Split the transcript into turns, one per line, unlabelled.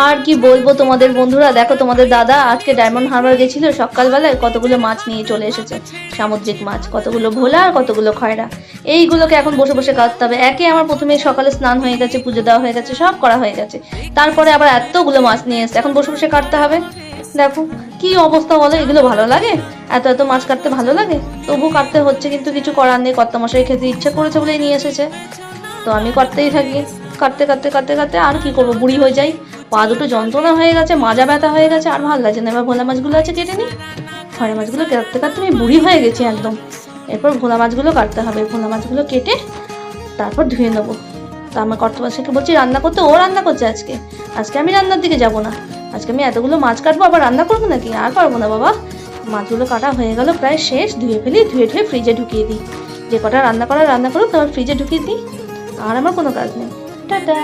আর কি বলবো তোমাদের বন্ধুরা, দেখো তোমাদের দাদা আজকে ডায়মন্ড হারবার গেছিল, সকালবেলায় কতগুলো মাছ নিয়ে চলে এসেছে, সামুদ্রিক মাছ, কতগুলো ভোলা আর কতগুলো খয়রা। এইগুলোকে এখন বসে বসে কাটতে হবে। একে আমার প্রথমে সকালে স্নান হয়ে গেছে, পুজো দেওয়া হয়ে গেছে, সব করা হয়ে গেছে, তারপরে আবার এতগুলো মাছ নিয়ে এসছে, এখন বসে বসে কাটতে হবে। দেখো কি অবস্থা বলো, এগুলো ভালো লাগে? এত এত মাছ কাটতে ভালো লাগে? তবু কাটতে হচ্ছে, কিন্তু কিছু করার নেই, কর্তামশাই খেতে ইচ্ছে করেছে বলেই নিয়ে এসেছে, তো আমি কাটতেই থাকি। কাটতে কাটতে কাটতে কাটতে আর কি করবো, বুড়ি হয়ে যাই, পা দুটো যন্ত্রণা হয়ে গেছে, মাজা ব্যথা হয়ে গেছে, আর ভালো লাগছে না। এবার ভোলা মাছগুলো আছে কেটে নিই। খয়রা মাছগুলো কাটতে কাটতে আমি বুড়ি হয়ে গেছি একদম। এরপর ভোলা মাছগুলো কাটতে হবে, ভোলা মাছগুলো কেটে তারপর ধুয়ে নেবো। তা আমার কর্তবাসীকে বলছি রান্না করতে, ও রান্না করছে আজকে। আজকে আমি রান্নার দিকে যাব না, আজকে আমি এতগুলো মাছ কাটবো আবার রান্না করবো নাকি? আর পারবো না বাবা। মাছগুলো কাটা হয়ে গেল, প্রায় শেষ। ধুয়ে ফেলি, ধুয়ে ধুয়ে ফ্রিজে ঢুকিয়ে দিই। যে কটা রান্না করা রান্না করুক, তারপর ফ্রিজে ঢুকিয়ে দিই, আর আমার কোনো কাজ নেই। টাটা।